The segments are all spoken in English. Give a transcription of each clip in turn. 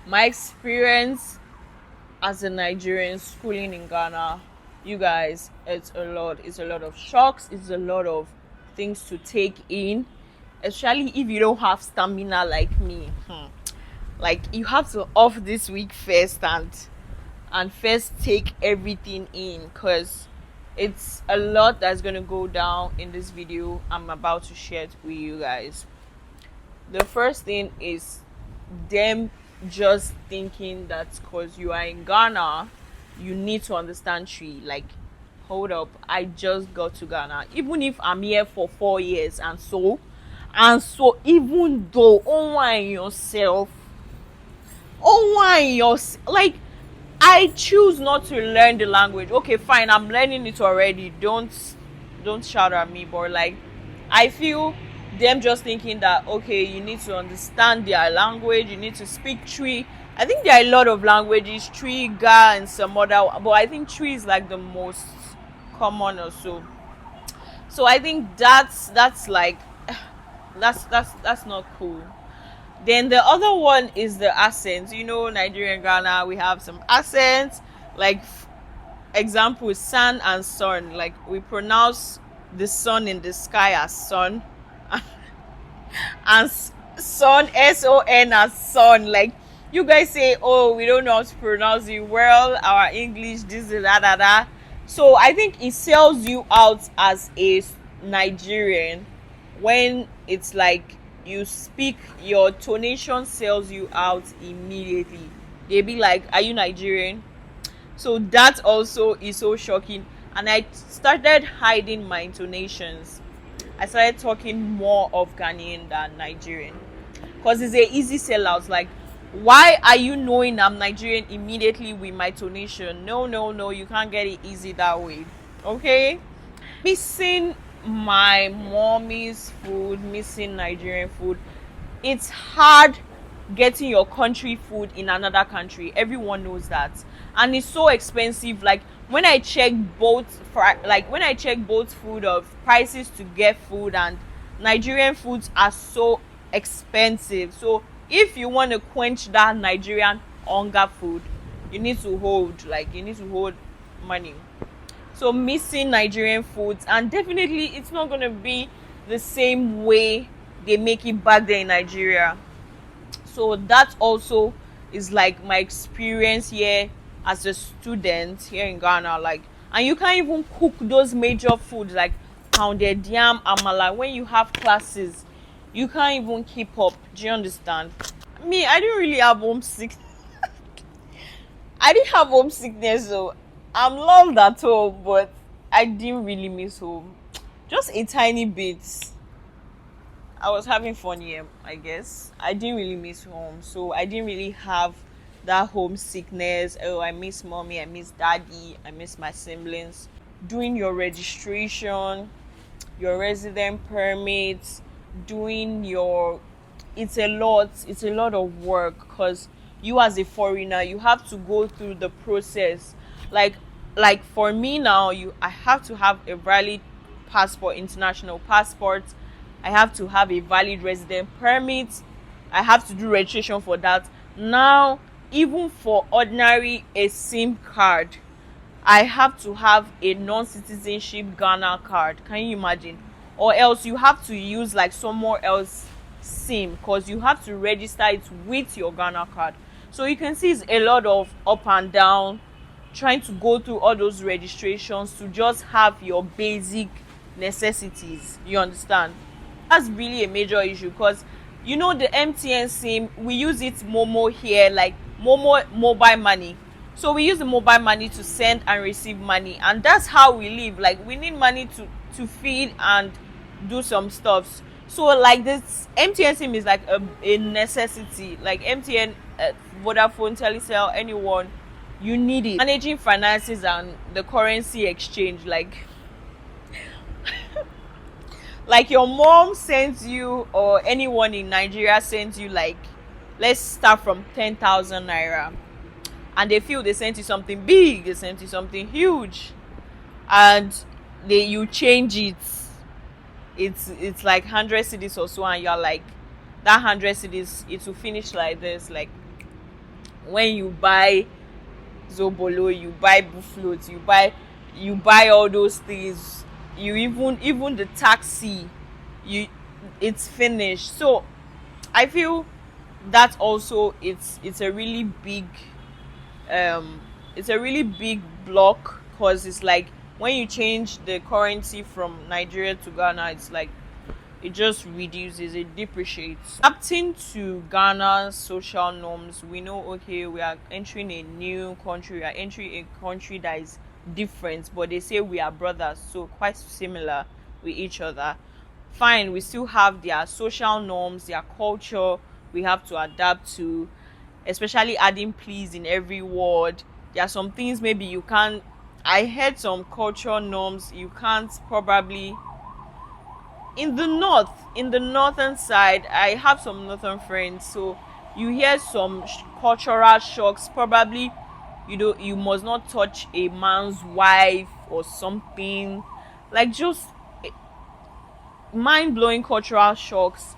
My experience as a Nigerian schooling in Ghana, you guys, it's a lot. It's a lot of shocks. It's a lot of things to take in, especially if you don't have stamina like me. Like you have to off this week first and first take everything in, because it's a lot that's gonna go down in this video I'm about to share with you guys. The first thing is them just thinking that because you are in Ghana, you need to understand tree. Like, hold up, I just got to Ghana. Even if I'm here for 4 years and so even though on yourself, like, I choose not to learn the language. Okay, fine, I'm learning it already. Don't shout at me, but like, I feel them just thinking that okay, you need to understand their language, you need to speak Tree. I think there are a lot of languages, Tree, Ga, and some other, but I think Tree is like the most common or so. So I think that's like that's not cool. Then the other one is the accent. Nigeria and Ghana, we have some accents. Like, example, sun and sun. Like, we pronounce the sun in the sky as sun, and sun, son, as sun. Like, you guys say, oh, we don't know how to pronounce it well. Our English, this, da, da, da. So I think it sells you out as a Nigerian when it's like you speak, your tonation sells you out immediately. They be like, are you Nigerian? So that also is so shocking. And I started hiding my intonations. I started talking more of Ghanaian than Nigerian, because it's a easy sellout. Like, why are you knowing I'm Nigerian immediately with my tonation? No, no, no, you can't get it easy that way. Okay? Missing my mommy's food, missing Nigerian food. It's hard getting your country food in another country. Everyone knows that. And it's so expensive. Like, when I check both food of prices to get food, and Nigerian foods are so expensive. So if you want to quench that Nigerian hunger food, you need to hold money. So missing Nigerian foods, and definitely it's not gonna be the same way they make it back there in Nigeria. So that also is like my experience here as a student here in Ghana. Like, and you can't even cook those major foods like pounded yam, amala. When you have classes, you can't even keep up. Do you understand? Me, I didn't really have homesick. I didn't have homesickness, so I'm loved at home, but I didn't really miss home. Just a tiny bit. I was having fun here, I guess. I didn't really miss home, so I didn't really have that homesickness. Oh, I miss mommy, I miss daddy, I miss my siblings. Doing your registration, your resident permits, doing your it's a lot of work, because you as a foreigner, you have to go through the process. Like for me now, I have to have a valid passport, international passport. I have to have a valid resident permit. I have to do registration for that. Now, even for ordinary a SIM card, I have to have a non-citizenship Ghana card. Can you imagine? Or else you have to use like somewhere else SIM, because you have to register it with your Ghana card. So you can see it's a lot of up and down, trying to go through all those registrations to just have your basic necessities. You understand? That's really a major issue, because the MTN SIM, we use it Momo here, like Momo mobile money. So we use the mobile money to send and receive money, and that's how we live. Like, we need money to feed and do some stuff. So like, this MTN SIM is like a necessity. Like MTN, Vodafone, Telecel, anyone, you need it. Managing finances and the currency exchange, like your mom sends you, or anyone in Nigeria sends you, like, let's start from 10,000 naira, and they feel they sent you something big, they sent you something huge, and you change it. It's like 100 cedis or so, and you're like, that 100 cedis, it will finish like this. Like, when you buy zobolo, you buy buffaloes, you buy all those things, you even the taxi, you it's finished. So I feel that also it's a really big um it's a really big block, because it's like when you change the currency from Nigeria to Ghana, it's like it just reduces, it depreciates. Adapting to Ghana's social norms, we know, okay, we are entering a new country, we are entering a country that is different, but they say we are brothers, so quite similar with each other. Fine, we still have their social norms, their culture we have to adapt to, especially adding please in every word. There are some things maybe you can't. I heard some cultural norms you can't probably in the northern side. I have some northern friends, so you hear some cultural shocks. Probably you must not touch a man's wife or something, like just mind-blowing cultural shocks.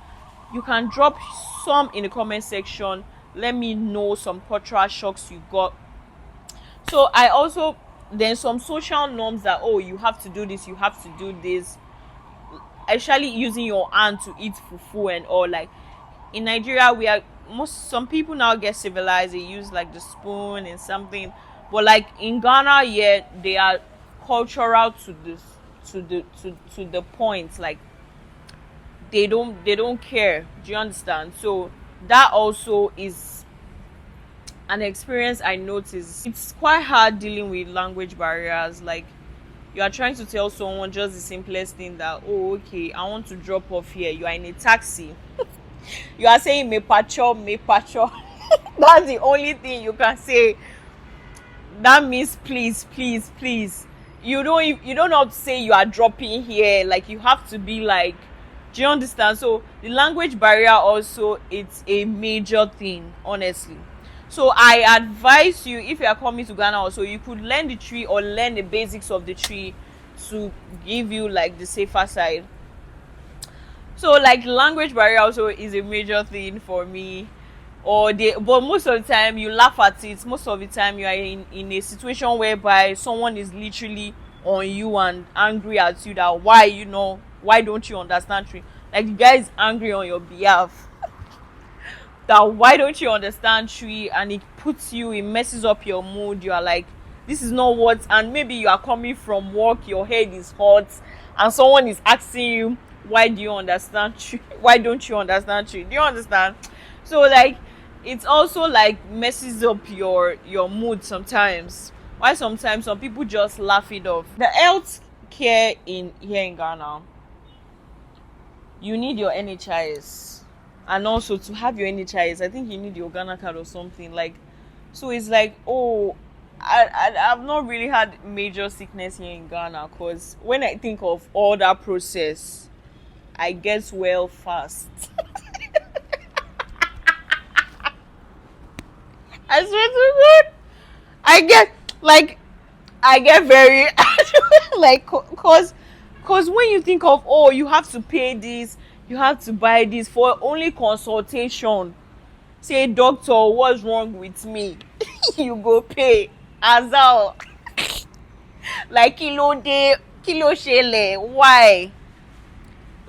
You can drop some in the comment section. Let me know some cultural shocks you got. So I also, then some social norms that, oh, you have to do this, you have to do this, actually using your hand to eat fufu and all. Like in Nigeria, we are most some people now get civilized, they use like the spoon and something, but like in Ghana, yeah, they are cultural to this, to the point, like they don't care. Do you understand? So that also is an experience I noticed. It's quite hard dealing with language barriers. Like you are trying to tell someone just the simplest thing that, oh, okay, I want to drop off here. You are in a taxi. You are saying me pacho. That's the only thing you can say. That means please, please, please. You don't have to say you are dropping here. Like you have to be like, do you understand? So the language barrier also, it's a major thing, honestly. So I advise you, if you are coming to Ghana also, you could learn the tree or learn the basics of the tree to give you like the safer side. So like language barrier also is a major thing for me. But most of the time you laugh at it. Most of the time you are in a situation whereby someone is literally on you and angry at you that why don't you understand tree? Like the guy is angry on your behalf that why don't you understand tree, and it messes up your mood. You are like, this is not what, and maybe you are coming from work, your head is hot, and someone is asking you, why do you understand tree? Why don't you understand tree? Do you understand? So like it also like messes up your mood sometimes. Why sometimes some people just laugh it off. The health care in here in Ghana, you need your NHIS, and also to have your NHIS, I think you need your Ghana card or something. Like, so it's like, oh, I've not really had major sickness here in Ghana, because when I think of all that process, I get well fast. I swear to God, I get like I get very like, cause when you think of, oh, you have to pay this, you have to buy this for only consultation. Say, doctor, what's wrong with me? You go pay as well. Like kilo shele, why?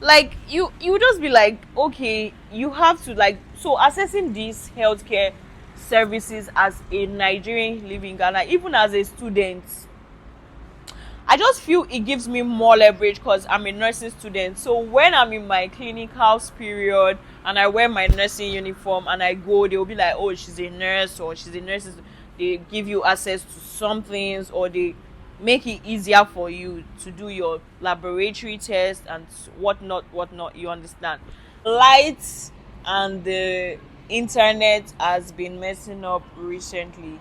Like you just be like, okay, you have to like, so assessing these healthcare services as a Nigerian living in Ghana, even as a student, I just feel it gives me more leverage because I'm a nursing student. So when I'm in my clinicals period and I wear my nursing uniform and I go, they'll be like, oh, she's a nurse, or she's a nurse. They give you access to some things, or they make it easier for you to do your laboratory test and whatnot. You understand? Lights and the internet has been messing up recently,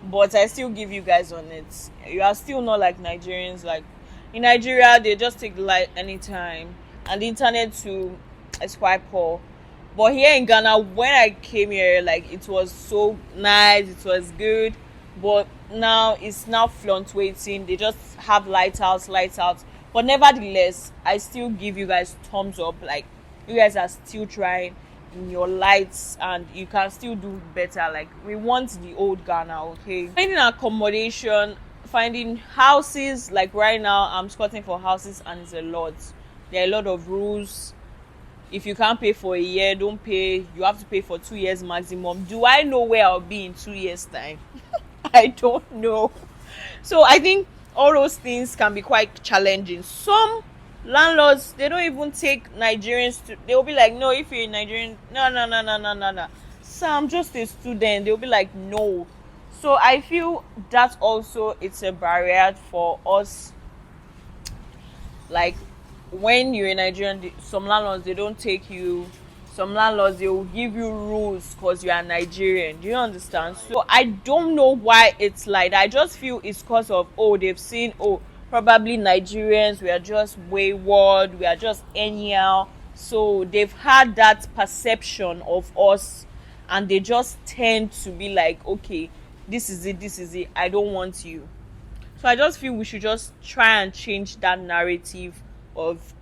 but I still give you guys on it. You are still not like Nigerians. Like in Nigeria, they just take the light anytime, and the internet too is quite poor. But here in Ghana, when I came here, like it was so nice, it was good. But now it's now fluctuating. They just have light out. But nevertheless, I still give you guys thumbs up. Like you guys are still trying. in your lights and you can still do better. Like, we want the old Ghana, okay? Finding accommodation, finding houses. Like right now I'm scouting for houses and it's a lot. There are a lot of rules. If you can't pay for a year, don't pay. You have to pay for 2 years maximum. Do I know where I'll be in 2 years time? I don't know. So I think all those things can be quite challenging. Some landlords, they don't even take Nigerians to, they'll be like, no, if you're a Nigerian, no, no, no, no, no, no, no. So I'm just a student. They'll be like, no. So I feel that also it's a barrier for us. Like, when you're in Nigerian, some landlords, they don't take you. Some landlords, they will give you rules because you are Nigerian. Do you understand? So I don't know why it's like that. I just feel it's because of, oh, they've seen, oh, probably Nigerians, we are just wayward, we are just anyhow. So they've had that perception of us and they just tend to be like, okay, this is it, this is it, I don't want you. So I just feel we should just try and change that narrative of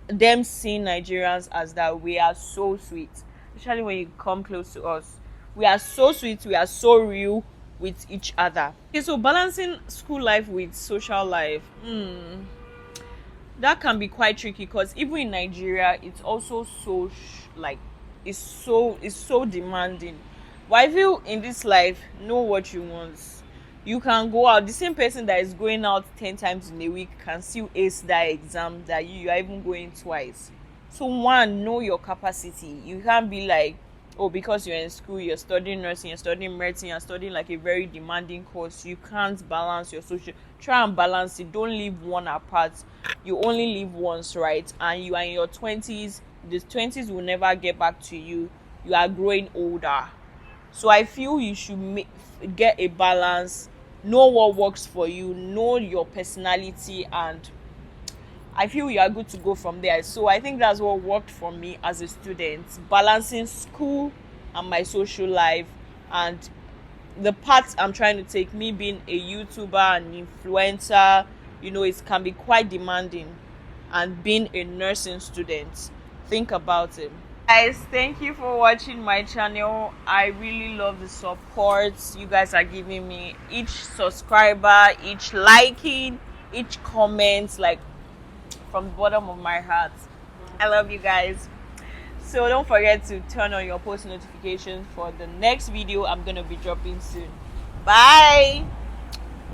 them seeing Nigerians as that we are so sweet, especially when you come close to us. We are so sweet, we are so real with each other. Okay, so balancing school life with social life, that can be quite tricky because even in Nigeria, it's also so like it's so demanding. But I feel in this life, know what you want. You can go out. The same person that is going out 10 times in a week can still ace that exam that you are even going twice. So one, know your capacity. You can't be like, oh, because you're in school, you're studying nursing, you're studying medicine, you're studying like a very demanding course, you can't balance your social. Try and balance it. Don't leave one apart. You only live once, right? And you are in your 20s. The 20s will never get back to you. You are growing older. So I feel you should get a balance, know what works for you, know your personality, and I feel you are good to go from there. So I think that's what worked for me as a student, balancing school and my social life, and the path I'm trying to take, me being a YouTuber and influencer, it can be quite demanding, and being a nursing student. Think about it. Guys, thank you for watching my channel. I really love the support you guys are giving me. Each subscriber, each liking, each comment, like, from the bottom of my heart, I love you guys. So don't forget to turn on your post notifications for the next video I'm gonna be dropping soon. Bye.